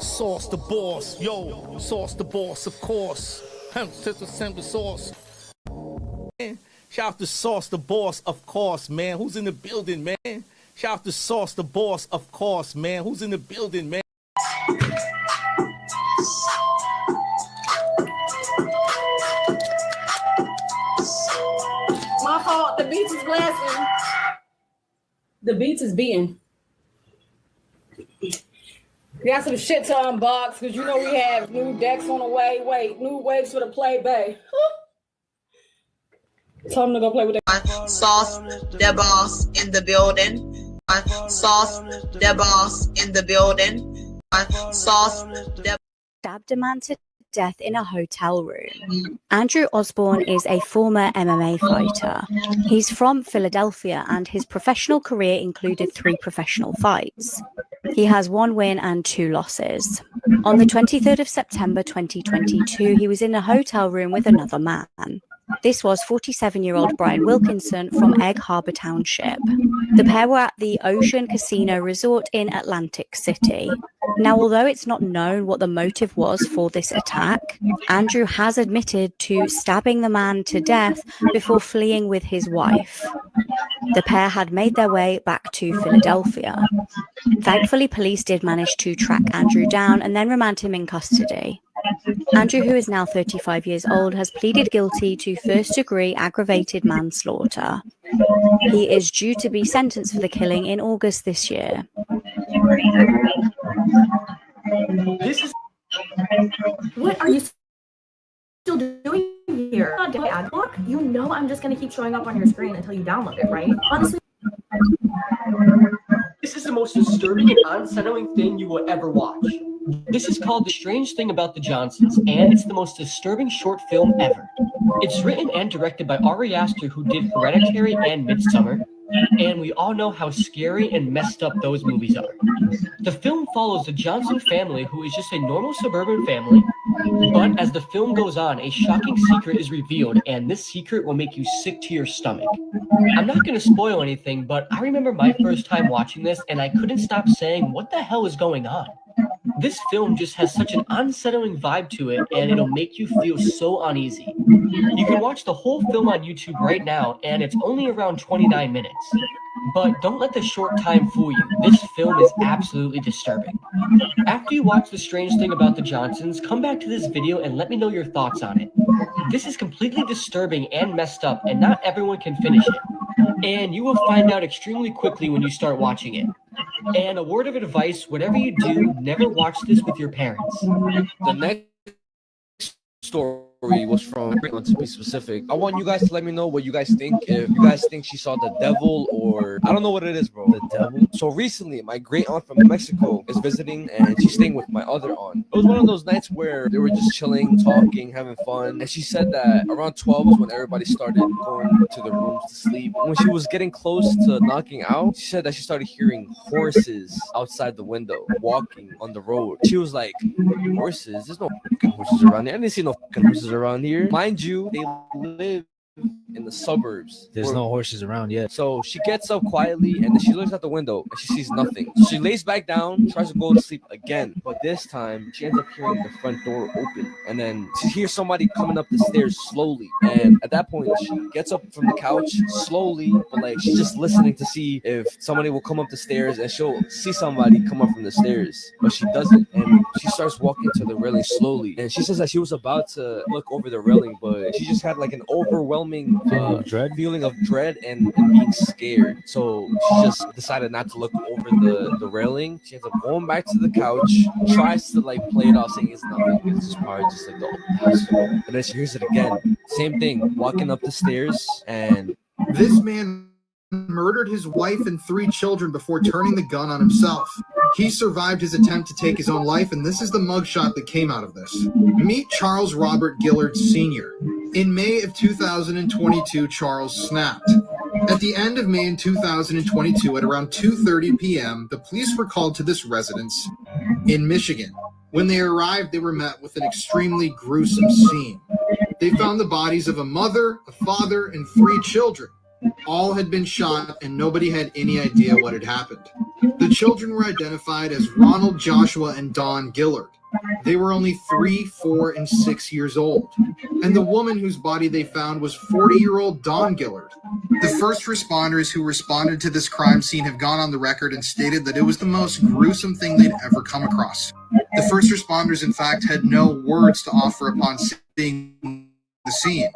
Sauce the boss, yo, sauce the boss, of course. Send the sauce. Shout out to Sauce the boss, of course, man. Who's in the building, man? Shout out to Sauce the boss, of course, man. Who's in the building, man? My fault. The beats is blasting. The beats is beating. We got some shit to unbox because you know we have new decks on the way. Wait, new waves for the play bay. Tell them to go play with that. Sauce the boss in the building. Sauce the boss in the building. Sauce the Stabbed a man to death in a hotel room. Andrew Osborne is a former MMA fighter. He's from Philadelphia and his professional career included 3 professional fights. He has 1 win and 2 losses. On the 23rd of September 2022, he was in a hotel room with another man. This was 47-year-old Brian Wilkinson from Egg Harbor Township. The pair were at the Ocean Casino Resort in Atlantic City. Now, although it's not known what the motive was for this attack, Andrew has admitted to stabbing the man to death before fleeing with his wife. The pair had made their way back to Philadelphia. Thankfully, police did manage to track Andrew down and then remand him in custody. Andrew, who is now 35 years old, has pleaded guilty to first-degree aggravated manslaughter. He is due to be sentenced for the killing in August this year. What are you still doing here? Look, you know I'm just gonna keep showing up on your screen until you download it, right? Honestly. This is the most disturbing and unsettling thing you will ever watch. This is called The Strange Thing About the Johnsons, and it's the most disturbing short film ever. It's written and directed by Ari Aster, who did Hereditary and Midsommar, and we all know how scary and messed up those movies are. The film follows the Johnson family, who is just a normal suburban family, but as the film goes on, a shocking secret is revealed, and this secret will make you sick to your stomach. I'm not going to spoil anything, but I remember my first time watching this, and I couldn't stop saying, what the hell is going on? This film just has such an unsettling vibe to it, and it'll make you feel so uneasy. You can watch the whole film on YouTube right now, and it's only around 29 minutes. But don't let the short time fool you. This film is absolutely disturbing. After you watch The Strange Thing About the Johnsons, come back to this video and let me know your thoughts on it. This is completely disturbing and messed up, and not everyone can finish it. And you will find out extremely quickly when you start watching it. And a word of advice, whatever you do, never watch this with your parents. The next story was from, to be specific, I want you guys to let me know what you guys think. If you guys think she saw the devil, or I don't know what it is, bro. The devil. So recently, my great aunt from Mexico is visiting, and she's staying with my other aunt. It was one of those nights where they were just chilling, talking, having fun. And she said that around 12 was when everybody started going to their rooms to sleep. When she was getting close to knocking out, she said that she started hearing horses outside the window, walking on the road. She was like, horses? There's no fucking horses around here. I didn't see no fucking horses around here. Mind you, they live in the suburbs. There's no horses around yet. So she gets up quietly and then she looks out the window and she sees nothing. So she lays back down, tries to go to sleep again. But this time she ends up hearing the front door open. And then she hears somebody coming up the stairs slowly. And at that point, she gets up from the couch slowly, but like she's just listening to see if somebody will come up the stairs, and she'll see somebody come up from the stairs. But she doesn't. And she starts walking to the railing slowly. And she says that she was about to look over the railing, but she just had like an overwhelming feeling of dread and being scared. So she just decided not to look over the railing. She ends up going back to the couch, tries to like play it off, saying it's nothing. It's just probably just like the house. And then she hears it again. Same thing, walking up the stairs, and this man murdered his wife and 3 children before turning the gun on himself. He survived his attempt to take his own life, and this is the mugshot that came out of this. Meet Charles Robert Gillard Sr. In May of 2022, Charles snapped. At the end of May in 2022, at around 2:30 p.m., the police were called to this residence in Michigan. When they arrived, they were met with an extremely gruesome scene. They found the bodies of a mother, a father, and 3 children. All had been shot, and nobody had any idea what had happened. The children were identified as Ronald, Joshua, and Don Gillard. They were only 3, 4, and 6 years old. And the woman whose body they found was 40-year-old Dawn Gillard. The first responders who responded to this crime scene have gone on the record and stated that it was the most gruesome thing they'd ever come across. The first responders, in fact, had no words to offer upon seeing the scene.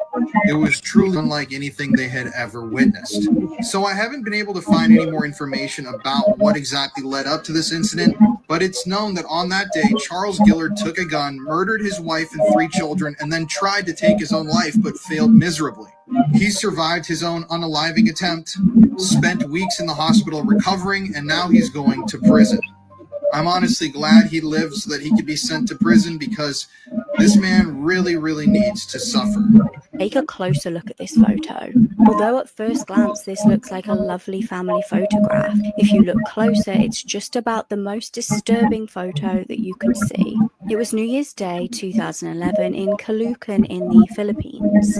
It was truly unlike anything they had ever witnessed. So I haven't been able to find any more information about what exactly led up to this incident, but it's known that on that day, Charles Gillard took a gun, murdered his wife and 3 children, and then tried to take his own life, but failed miserably. He survived his own unaliving attempt, spent weeks in the hospital recovering, and now he's going to prison. I'm honestly glad he lived so that he could be sent to prison, because this man really, really needs to suffer. Take a closer look at this photo. Although at first glance this looks like a lovely family photograph, if you look closer, it's just about the most disturbing photo that you could see. It was New Year's Day 2011 in Caloocan in the Philippines.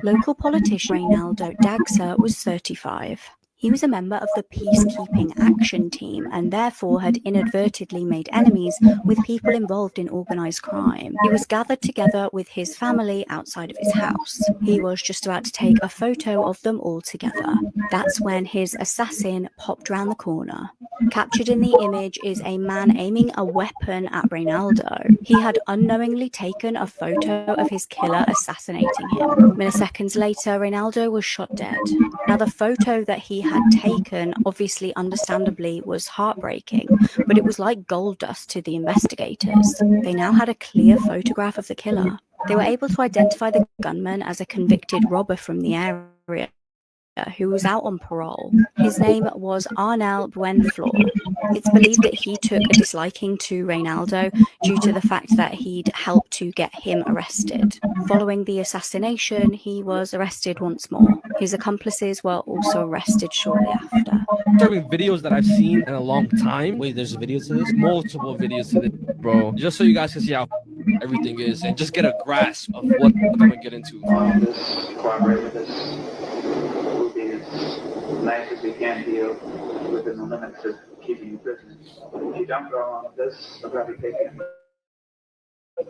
Local politician Reynaldo Dagsa was 35. He was a member of the Peacekeeping Action Team and therefore had inadvertently made enemies with people involved in organised crime. He was gathered together with his family outside of his house. He was just about to take a photo of them all together. That's when his assassin popped round the corner. Captured in the image is a man aiming a weapon at Reynaldo. He had unknowingly taken a photo of his killer assassinating him. Milliseconds later, Reynaldo was shot dead. Now, the photo that he had taken, obviously understandably, was heartbreaking, but it was like gold dust to the investigators. They now had a clear photograph of the killer. They were able to identify the gunman as a convicted robber from the area who was out on parole. His name was Arnel Buenflor. It's believed that he took a disliking to Reynaldo due to the fact that he'd helped to get him arrested. Following the assassination, he was arrested once more. His accomplices were also arrested shortly after. Disturbing videos that I've seen in a long time. Wait, there's a video to this? Multiple videos to this, bro. Just so you guys can see how everything is and just get a grasp of what I'm gonna get into. This cooperate with this movie as nice as we can deal within the limits of keeping you prisoners. If you don't go along with this, they'll probably take you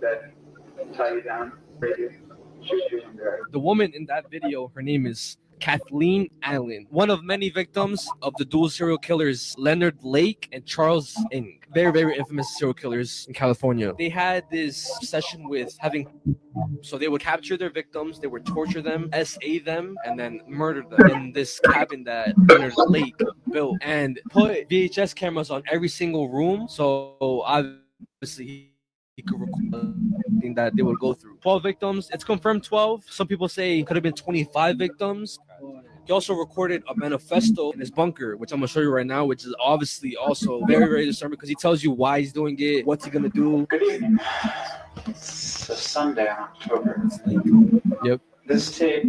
that tie you down, rape you, shoot you in the The woman in that video, her name is Kathleen Allen, one of many victims of the dual serial killers Leonard Lake and Charles Ng. Very, very infamous serial killers in California. They had this obsession with having, so they would capture their victims, they would torture them, SA them, and then murder them in this cabin that Leonard Lake built and put VHS cameras on every single room. So obviously he could record anything that they would go through. 12 victims. It's confirmed 12. Some people say it could have been 25 victims. He also recorded a manifesto in his bunker, which I'm going to show you right now, which is obviously also very, very disturbing because he tells you why he's doing it, what's he going to do. Good evening. It's a Sunday in October. Yep. This tape,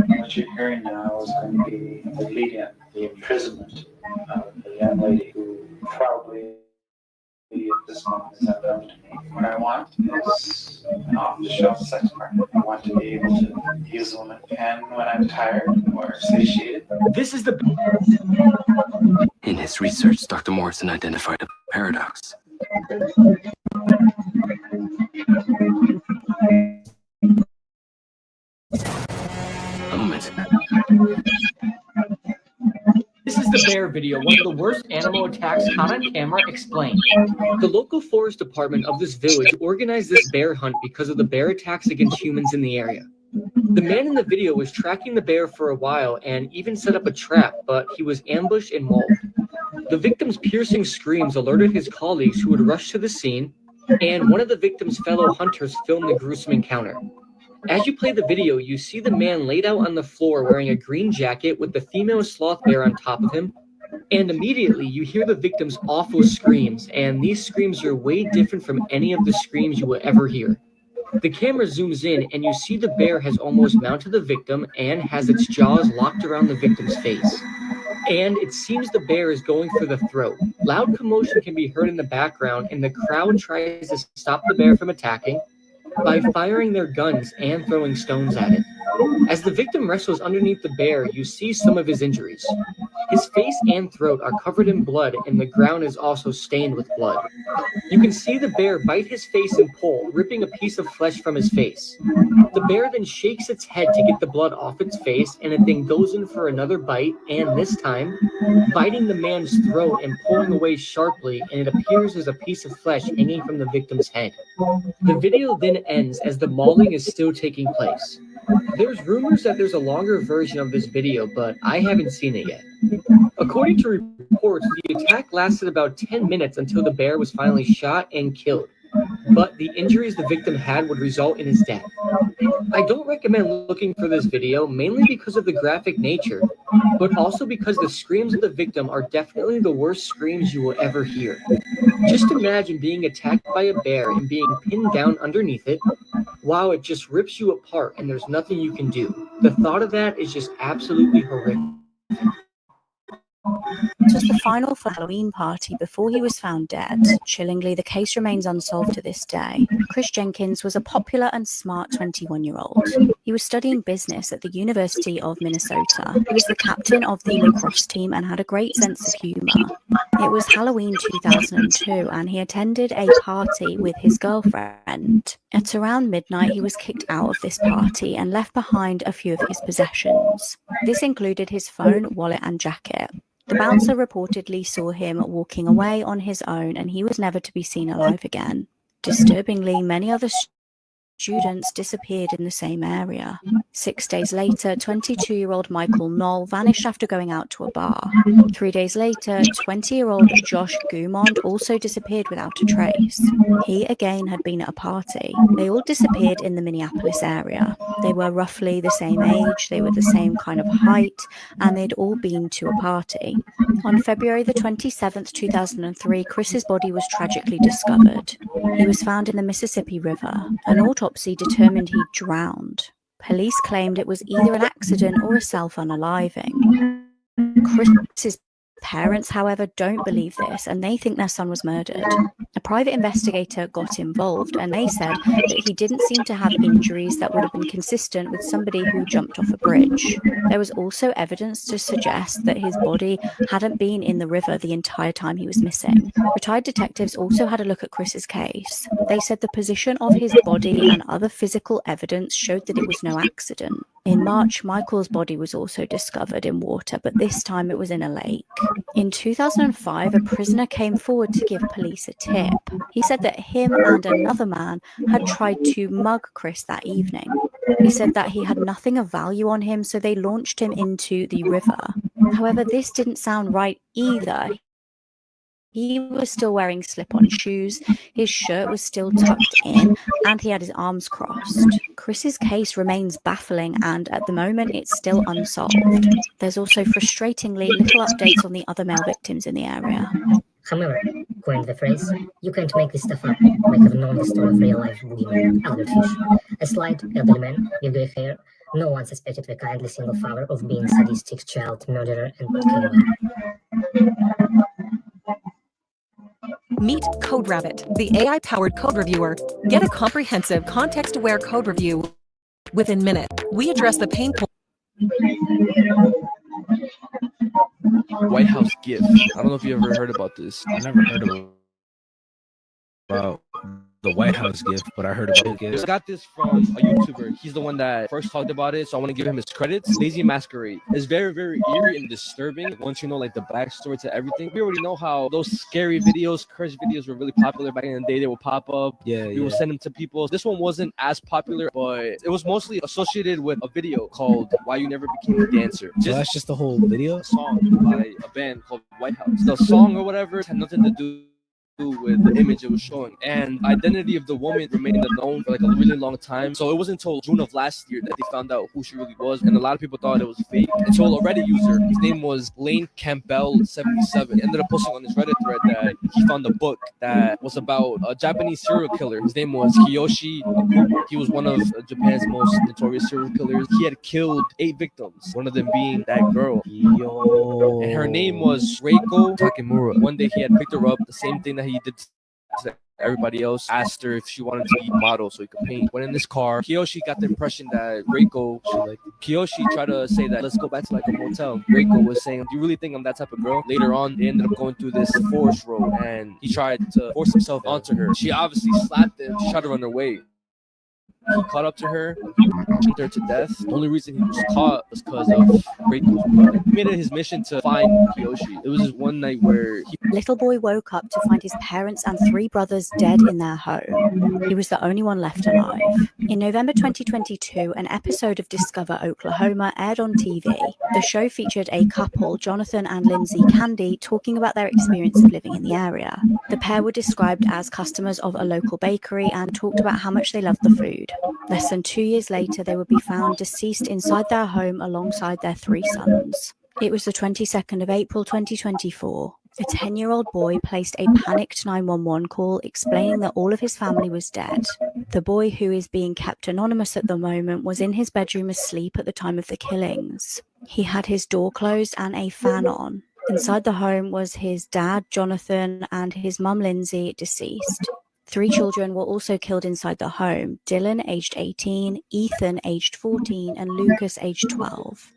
what you're hearing now, is going to be the lead-in, the imprisonment of a young lady who probably at this moment is unknown to me. What I want is an off-the-shelf sex partner. I want to be able to use a woman pen when I'm tired or satiated. This is the... In his research, Dr. Morrison identified a paradox. A moment. This is the bear video, one of the worst animal attacks caught on camera explained. The local forest department of this village organized this bear hunt because of the bear attacks against humans in the area. The man in the video was tracking the bear for a while and even set up a trap, but he was ambushed and mauled. The victim's piercing screams alerted his colleagues who would rush to the scene, and one of the victim's fellow hunters filmed the gruesome encounter. As you play the video, you see the man laid out on the floor wearing a green jacket with the female sloth bear on top of him, and immediately you hear the victim's awful screams, and these screams are way different from any of the screams you will ever hear. The camera zooms in, and you see the bear has almost mounted the victim and has its jaws locked around the victim's face. And it seems the bear is going for the throat. Loud commotion can be heard in the background, and the crowd tries to stop the bear from attacking by firing their guns and throwing stones at it. As the victim wrestles underneath the bear, you see some of his injuries. His face and throat are covered in blood, and the ground is also stained with blood. You can see the bear bite his face and pull, ripping a piece of flesh from his face. The bear then shakes its head to get the blood off its face, and it then goes in for another bite, and this time, biting the man's throat and pulling away sharply, and it appears as a piece of flesh hanging from the victim's head. The video then ends as the mauling is still taking place. There's rumors that there's a longer version of this video, but I haven't seen it yet. According to reports, the attack lasted about 10 minutes until the bear was finally shot and killed, but the injuries the victim had would result in his death. I don't recommend looking for this video, mainly because of the graphic nature, but also because the screams of the victim are definitely the worst screams you will ever hear. Just imagine being attacked by a bear and being pinned down underneath it. Wow, it just rips you apart and there's nothing you can do. The thought of that is just absolutely horrific. It was the final for the Halloween party before he was found dead. Chillingly, the case remains unsolved to this day. Chris Jenkins was a popular and smart 21-year-old. He was studying business at the University of Minnesota. He was the captain of the lacrosse team and had a great sense of humor. It was Halloween 2002, and he attended a party with his girlfriend. At around midnight, he was kicked out of this party and left behind a few of his possessions. This included his phone, wallet, and jacket. The bouncer reportedly saw him walking away on his own, and he was never to be seen alive again. Disturbingly, many other students disappeared in the same area. 6 days later, 22-year-old Michael Knoll vanished after going out to a bar. 3 days later, 20-year-old Josh Gumond also disappeared without a trace. He again had been at a party. They all disappeared in the Minneapolis area. They were roughly the same age, they were the same kind of height, and they'd all been to a party. On February the 27th, 2003, Chris's body was tragically discovered. He was found in the Mississippi River. An autopsy determined he drowned. Police claimed it was either an accident or a self-unaliving. Chris's parents, however, don't believe this, and they think their son was murdered. A private investigator got involved, and they said that he didn't seem to have injuries that would have been consistent with somebody who jumped off a bridge. There was also evidence to suggest that his body hadn't been in the river the entire time he was missing. Retired detectives also had a look at Chris's case. They said the position of his body and other physical evidence showed that it was no accident. In March, Michael's body was also discovered in water, but this time it was in a lake. In 2005, a prisoner came forward to give police a tip. He said that him and another man had tried to mug Chris that evening. He said that he had nothing of value on him, so they launched him into the river. However, this didn't sound right either. He was still wearing slip-on shoes, his shirt was still tucked in, and he had his arms crossed. Chris's case remains baffling, and at the moment it's still unsolved. There's also frustratingly little updates on the other male victims in the area. However, coined the phrase, "You can't make this stuff up," might have known the story of real-life boogeyman Albert Fish. A slight, elderly man with grey hair, no one suspected the kindly single father of being sadistic child murderer and killer. Meet CodeRabbit, the AI-powered code reviewer. Get a comprehensive, context-aware code review within minutes. We address the pain point. White House gift. I don't know if you ever heard about this. I never heard about the White House gift, but I heard about it. I got this from a YouTuber. He's the one that first talked about it, so I want to give him his credits. Lazy Masquerade is very, very eerie and disturbing once you know like the backstory to everything. We already know how those scary videos, curse videos were really popular back in the day. They would pop up. We would send them to people. This one wasn't as popular, but it was mostly associated with a video called Why You Never Became a Dancer. So that's just the whole video? A song by a band called White House. The song or whatever had nothing to do with the image it was showing, and identity of the woman remained unknown for like a really long time. So it wasn't until June of last year that they found out who she really was, and a lot of people thought it was fake until a Reddit user, his name was Lane Campbell 77, ended up posting on his Reddit thread that he found a book that was about a Japanese serial killer. His name was Kiyoshi Okubo. He was one of Japan's most notorious serial killers. He had killed 8 victims, one of them being that girl. And her name was Reiko Takemura. One day he had picked her up, the same thing that he did to Everybody else asked her if she wanted to be a model so he could paint. When in this car, Kiyoshi got the impression that Reiko, Kiyoshi tried to say that let's go back to like a motel. Reiko was saying, do you really think I'm that type of girl? Later on, they ended up going through this forest road and he tried to force himself onto her. She obviously slapped him. She tried to run away. He caught up to her, beat her to death. The only reason he was caught was because of Reiko's brother. He made it his mission to find Kiyoshi. It was just one night where Little boy woke up to find his parents and 3 brothers dead in their home. He was the only one left alive. In November 2022, an episode of Discover Oklahoma aired on TV. The show featured a couple, Jonathan and Lindsay Candy, talking about their experience of living in the area. The pair were described as customers of a local bakery and talked about how much they loved the food. Less than 2 years later, they would be found deceased inside their home alongside their 3 sons. It was the 22nd of April 2024. A 10-year-old boy placed a panicked 911 call explaining that all of his family was dead. The boy, who is being kept anonymous at the moment, was in his bedroom asleep at the time of the killings. He had his door closed and a fan on. Inside the home was his dad, Jonathan, and his mum, Lindsay, deceased. 3 children were also killed inside the home: Dylan, aged 18, Ethan, aged 14, and Lucas, aged 12.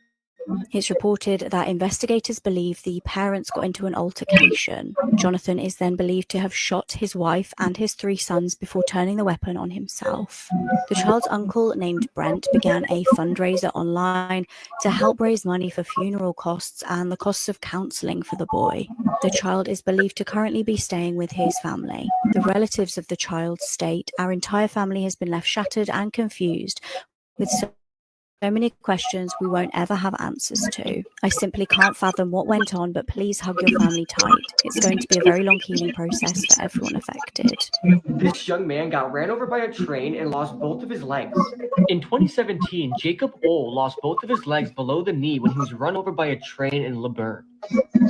It's reported that investigators believe the parents got into an altercation. Jonathan is then believed to have shot his wife and his 3 sons before turning the weapon on himself. The child's uncle, named Brent, began a fundraiser online to help raise money for funeral costs and the costs of counseling for the boy. The child is believed to currently be staying with his family. The relatives of the child state, "Our entire family has been left shattered and confused with so many questions we won't ever have answers to. I simply can't fathom what went on, but please hug your family tight. It's going to be a very long healing process for everyone affected." This young man got ran over by a train and lost both of his legs. In 2017, Jacob O lost both of his legs below the knee when he was run over by a train in LeBurn.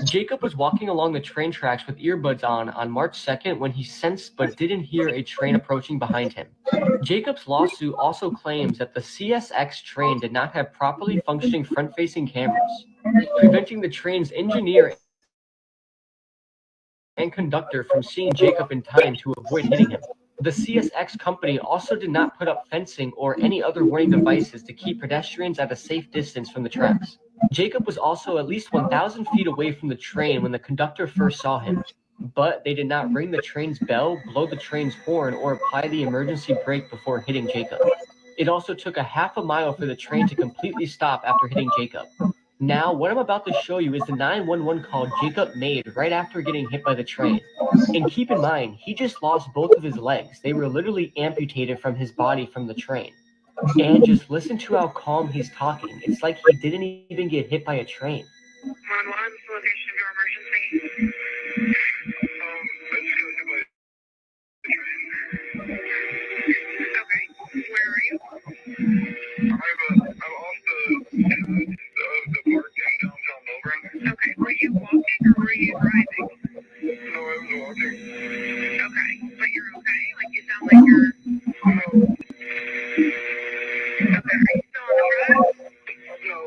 Jacob was walking along the train tracks with earbuds on March 2nd when he sensed but didn't hear a train approaching behind him. Jacob's lawsuit also claims that the CSX train did not have properly functioning front-facing cameras, preventing the train's engineer and conductor from seeing Jacob in time to avoid hitting him. The CSX company also did not put up fencing or any other warning devices to keep pedestrians at a safe distance from the tracks. Jacob was also at least 1,000 feet away from the train when the conductor first saw him, but they did not ring the train's bell, blow the train's horn, or apply the emergency brake before hitting Jacob. It also took a half a mile for the train to completely stop after hitting Jacob. Now, what I'm about to show you is the 911 call Jacob made right after getting hit by the train. And keep in mind, he just lost both of his legs. They were literally amputated from his body from the train. And just listen to how calm he's talking. It's like he didn't even get hit by a train. Location of your emergency. Okay, where are you? I'm off the park in downtown Melbourne. Okay, were you walking or were you driving? No, I was walking. Okay, but you're okay? Like, you sound like you're... No. Okay, are you still on the road? No.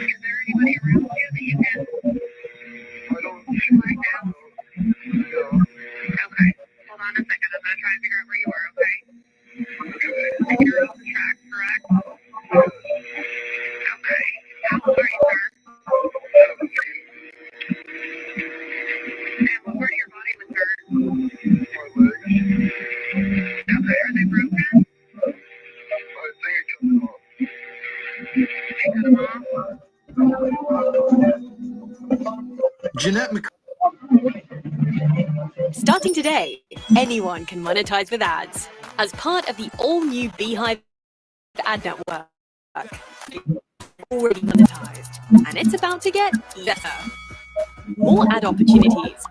Is there anybody around you that you can... I don't... right now? No. Okay, hold on a second. I'm going to try and figure out where you are, okay? Okay. And you're off the track, correct? Okay. How old are you, sir? 17. And what part of your body was hurt? My legs. Okay, are they broken? I think it cut them off. They cut them off? Jeanette Mc... Starting today, anyone can monetize with ads. As part of the all-new Beehive ad network, already monetized, and it's about to get better. More ad opportunities.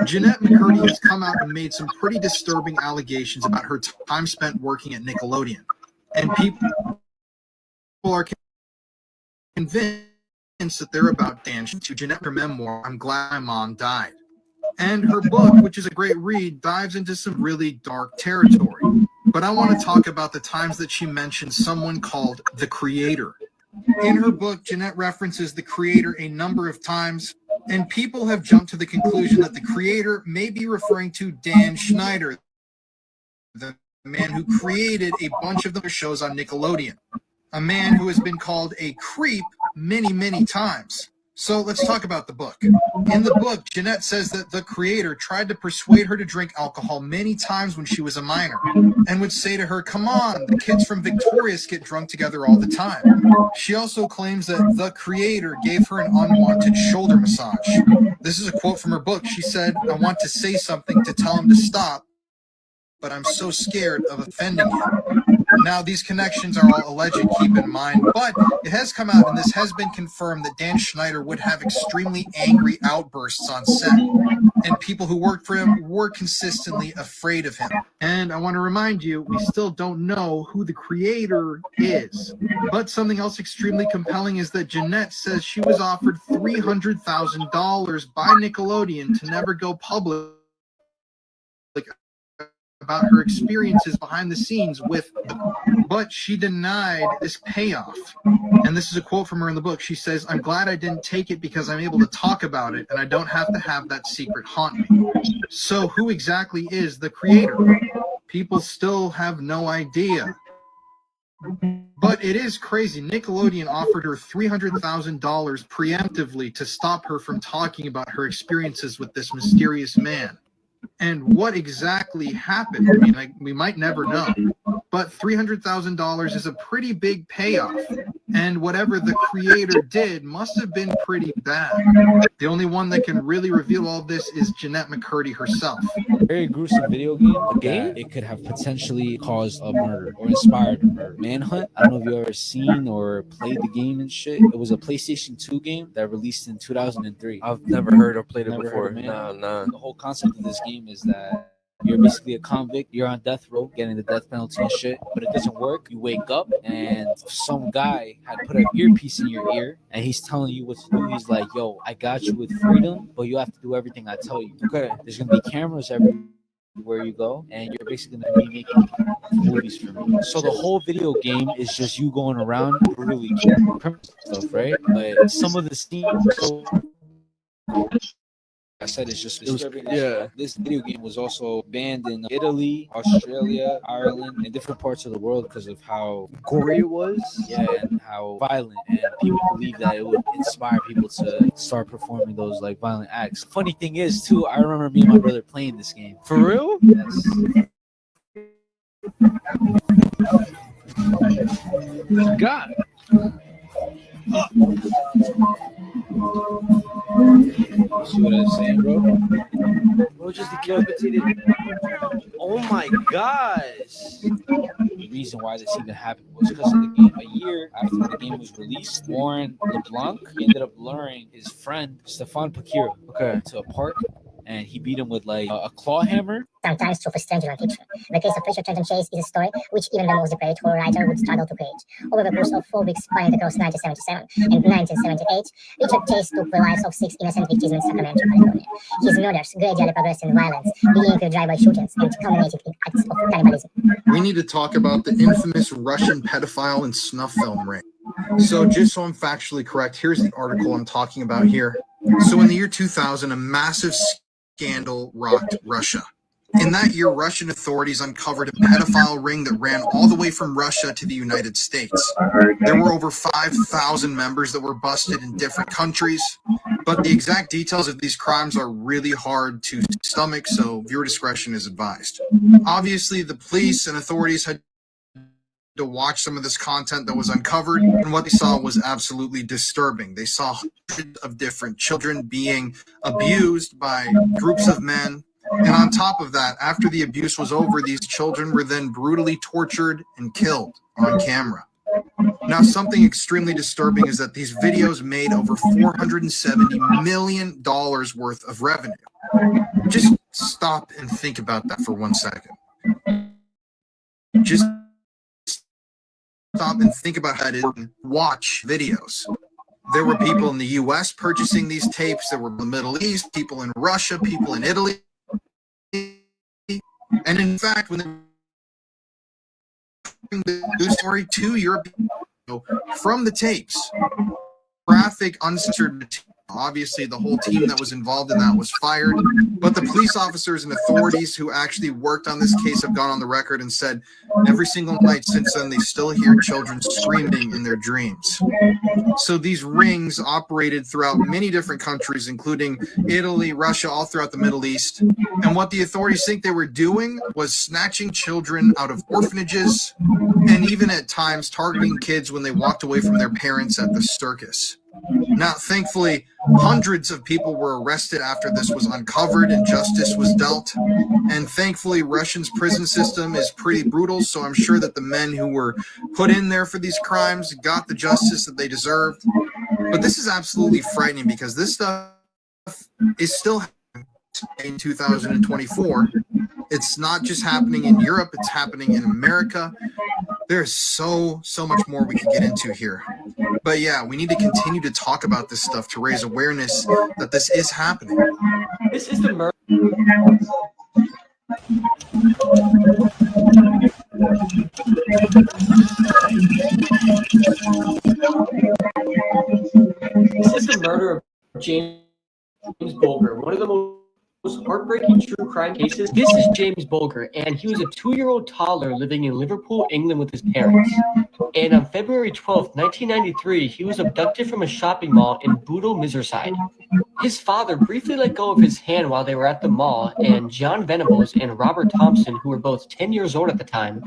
Jeanette McCurdy has come out and made some pretty disturbing allegations about her time spent working at Nickelodeon. And people are convinced that they're about dance to Jeanette, her memoir, I'm Glad My Mom Died. And her book, which is a great read, dives into some really dark territory. But I want to talk about the times that she mentioned someone called the Creator. In her book, Jeanette references the Creator a number of times, And people have jumped to the conclusion that the creator may be referring to Dan Schneider, the man who created a bunch of the shows on Nickelodeon. A man who has been called a creep many, many times. So let's talk about the book. In the book, Jeanette says that the creator tried to persuade her to drink alcohol many times when she was a minor and would say to her, "Come on, the kids from Victorious get drunk together all the time." She also claims that the creator gave her an unwanted shoulder massage. This is a quote from her book. She said, "I want to say something to tell him to stop, but I'm so scared of offending him." Now, these connections are all alleged, keep in mind, but it has come out, and this has been confirmed, that Dan Schneider would have extremely angry outbursts on set, and people who worked for him were consistently afraid of him. And I want to remind you, we still don't know who the creator is. But something else extremely compelling is that Jeanette says she was offered $300,000 by Nickelodeon to never go public about her experiences behind the scenes with them. But she denied this payoff. And this is a quote from her in the book. She says, "I'm glad I didn't take it because I'm able to talk about it and I don't have to have that secret haunt me." So who exactly is the creator? People still have no idea. But it is crazy. Nickelodeon offered her $300,000 preemptively to stop her from talking about her experiences with this mysterious man. And what exactly happened? I mean, we might never know. But $300,000 is a pretty big payoff. And whatever the creator did must have been pretty bad. The only one that can really reveal all this is Jeanette McCurdy herself. Very gruesome video game. A game? It could have potentially caused a murder or inspired a murder. Manhunt? I don't know if you've ever seen or played the game and shit. It was a PlayStation 2 game that released in 2003. I've never heard or played it Never before. heard of Manhunt? Nah. The whole concept of this game is that you're basically a convict. You're on death row, getting the death penalty and shit, but it doesn't work. You wake up, and some guy had put an earpiece in your ear, and he's telling you what to do. He's like, "Yo, I got you with freedom, but you have to do everything I tell you." Okay. There's gonna be cameras everywhere you go, and you're basically gonna be making movies for me. So the whole video game is just you going around brutally killing criminal stuff, right? But some of the scenes. I said it's just disturbing. Yeah. This video game was also banned in Italy, Australia, Ireland, and different parts of the world because of how gory it was. Yeah, and how violent. And people believe that it would inspire people to start performing those like violent acts. Funny thing is, too, I remember me and my brother playing this game. For real? Yes. God. See what I'm saying, bro? Bro, just decapitated. Oh my gosh. The reason why this even happened was because of the game. A year after the game was released, Warren LeBlanc ended up luring his friend Stefan Pakira to a park, and he beat him with like a claw hammer. Sometimes true for stranger than fiction. The case of Treasure Trenton Chase is a story which even the most depraved horror writer would struggle to create. Over the course of 4 weeks spanning across 1977 and 1978, Richard Chase took the lives of 6 innocent victims in Sacramento, California. His murders gradually progressed in violence, beginning with drive-by shootings and culminated in acts of cannibalism. We need to talk about the infamous Russian pedophile and snuff film ring. So just so I'm factually correct, here's the article I'm talking about here. So in the year 2000, a massive scandal rocked Russia. In that year, Russian authorities uncovered a pedophile ring that ran all the way from Russia to the United States. There were over 5,000 members that were busted in different countries, but the exact details of these crimes are really hard to stomach, so viewer discretion is advised. Obviously, the police and authorities had to watch some of this content that was uncovered, and what they saw was absolutely disturbing. They saw hundreds of different children being abused by groups of men. And on top of that, after the abuse was over, these children were then brutally tortured and killed on camera. Now, something extremely disturbing is that these videos made over $470 million worth of revenue. Just stop and think about that for 1 second. Just stop and think about how to watch videos. There were people in the U.S. purchasing these tapes. There were in the Middle East, people in Russia, people in Italy. And in fact, when the news story to Europe from the tapes, graphic, uncensored material, Obviously, the whole team that was involved in that was fired, but the police officers and authorities who actually worked on this case have gone on the record and said every single night since then they still hear children screaming in their dreams. So these rings operated throughout many different countries, including Italy, Russia, all throughout the Middle East. And what the authorities think they were doing was snatching children out of orphanages and even at times targeting kids when they walked away from their parents at the circus. Now, thankfully, hundreds of people were arrested after this was uncovered and justice was dealt. And thankfully, Russia's prison system is pretty brutal, so I'm sure that the men who were put in there for these crimes got the justice that they deserved. But this is absolutely frightening because this stuff is still happening in 2024. It's not just happening in Europe, it's happening in America. There's so much more we could get into here. But yeah, we need to continue to talk about this stuff to raise awareness that this is happening. This is the murder. This is the murder of James Bulger, one of the most heartbreaking true crime cases. This is James Bulger, and he was a 2-year-old toddler living in Liverpool, England with his parents. And on February 12th, 1993, he was abducted from a shopping mall in Bootle, Merseyside. His father briefly let go of his hand while they were at the mall, and John Venables and Robert Thompson, who were both 10 years old at the time,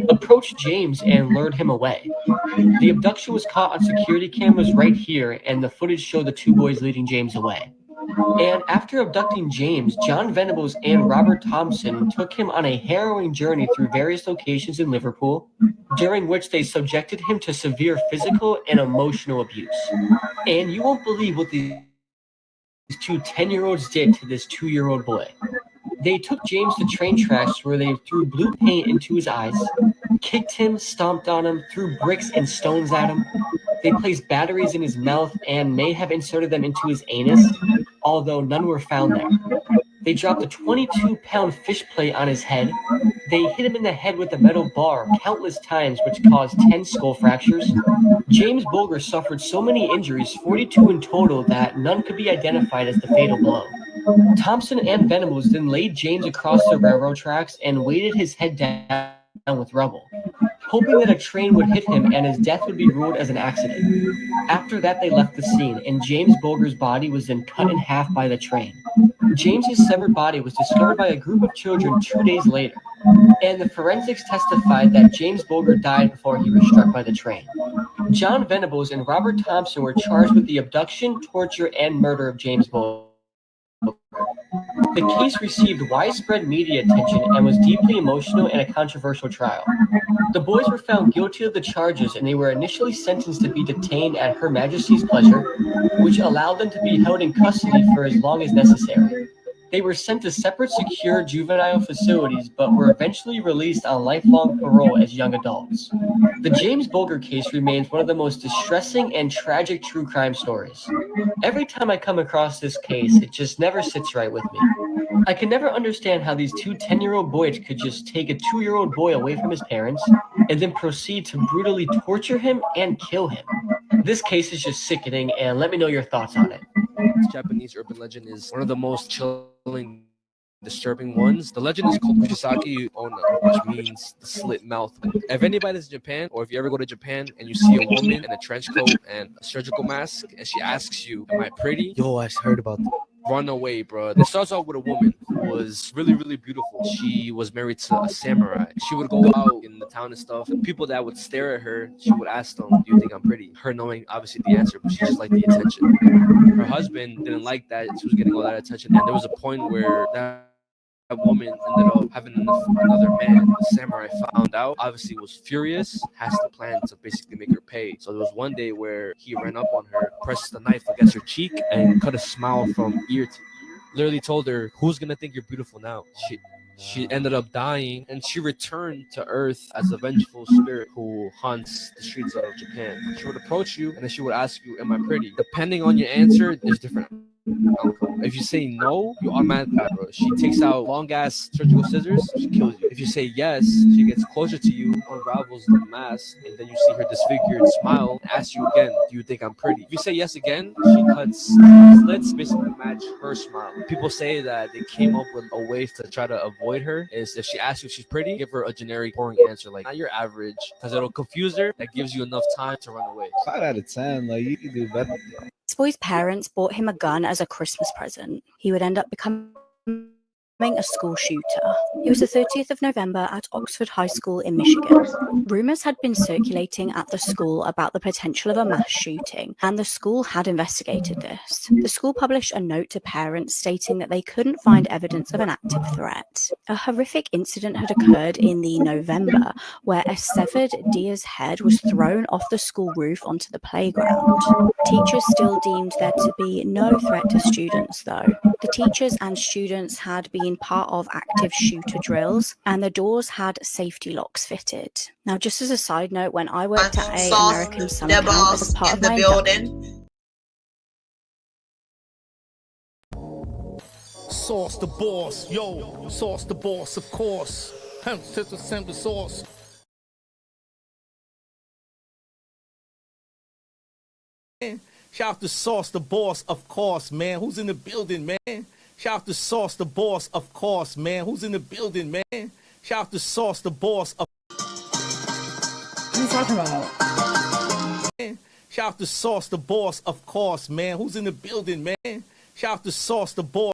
approached James and lured him away. The abduction was caught on security cameras right here, and the footage showed the two boys leading James away. And after abducting James, John Venables and Robert Thompson took him on a harrowing journey through various locations in Liverpool, during which they subjected him to severe physical and emotional abuse. And you won't believe what these two 10-year-olds did to this 2-year-old boy. They took James to train tracks where they threw blue paint into his eyes, kicked him, stomped on him, threw bricks and stones at him. They placed batteries in his mouth and may have inserted them into his anus, although none were found there. They dropped a 22-pound fish plate on his head. They hit him in the head with a metal bar countless times, which caused 10 skull fractures. James Bulger suffered so many injuries, 42 in total, that none could be identified as the fatal blow. Thompson and Venables then laid James across the railroad tracks and weighted his head down with rubble, hoping that a train would hit him and his death would be ruled as an accident. After that, they left the scene, and James Bulger's body was then cut in half by the train. James's severed body was discovered by a group of children 2 days later, and the forensics testified that James Bulger died before he was struck by the train. John Venables and Robert Thompson were charged with the abduction, torture, and murder of James Bulger. The case received widespread media attention and was deeply emotional and a controversial trial. The boys were found guilty of the charges, and they were initially sentenced to be detained at Her Majesty's pleasure, which allowed them to be held in custody for as long as necessary. They were sent to separate secure juvenile facilities, but were eventually released on lifelong parole as young adults. The James Bulger case remains one of the most distressing and tragic true crime stories. Every time I come across this case, it just never sits right with me. I can never understand how these two 10-year-old boys could just take a 2-year-old boy away from his parents and then proceed to brutally torture him and kill him. This case is just sickening, and let me know your thoughts on it. This Japanese urban legend is one of the most chilling, disturbing ones. The legend is called Fujisaki Onna, which means the slit mouth. If anybody's in Japan, or if you ever go to Japan and you see a woman in a trench coat and a surgical mask, and she asks you, "Am I pretty?" Yo, I heard about that. Run away, bro. It starts off with a woman who was really, really beautiful. She was married to a samurai. She would go out in the town and stuff, and people that would stare at her, she would ask them, "Do you think I'm pretty?" Her knowing obviously the answer, but she just liked the attention. Her husband didn't like that. She was getting all that attention, and there was a point where that woman ended up having another man. The samurai found out, obviously was furious, has the plan to basically make her pay. So there was one day where he ran up on her, pressed the knife against her cheek, and cut a smile from ear to ear. Literally told her, "Who's gonna think you're beautiful now?" She ended up dying, and she returned to Earth as a vengeful spirit who haunts the streets of Japan. She would approach you, and then she would ask you, "Am I pretty?" Depending on your answer, there's different outcome. If you say no, you automatically die, bro. She takes out long ass surgical scissors, she kills you. If you say yes, she gets closer to you, unravels the mask, and then you see her disfigured smile, asks you again, do you think I'm pretty? If you say yes again, she cuts slits, basically match her smile. People say that they came up with a way to try to avoid her is if she asks you if she's pretty, give her a generic boring answer like not your average, because it'll confuse her. That gives you enough time to run away. 5 out of 10, like you can do better. This boy's parents bought him a gun as a Christmas present. He would end up becoming a school shooter. It was the 30th of November at Oxford High School in Michigan. Rumors had been circulating at the school about the potential of a mass shooting, and the school had investigated this. The school published a note to parents stating that they couldn't find evidence of an active threat. A horrific incident had occurred in the November where a severed deer's head was thrown off the school roof onto the playground. Teachers still deemed there to be no threat to students, though. The teachers and students had been part of active shooter drills, and the doors had safety locks fitted. Now, just as a side note, when I worked at a American summer camp as part of my building. Sauce the boss, yo, sauce the boss, of course. Hence to the simple sauce. Shout out to Sauce the boss, of course, man. Who's in the building, man? Shout out to Sauce the boss, of course, man. Who's in the building, man? Shout out to Sauce the boss, of What are you talking about? Shout out to Sauce the boss, of course, man. Who's in the building, man? Shout out to Sauce the boss.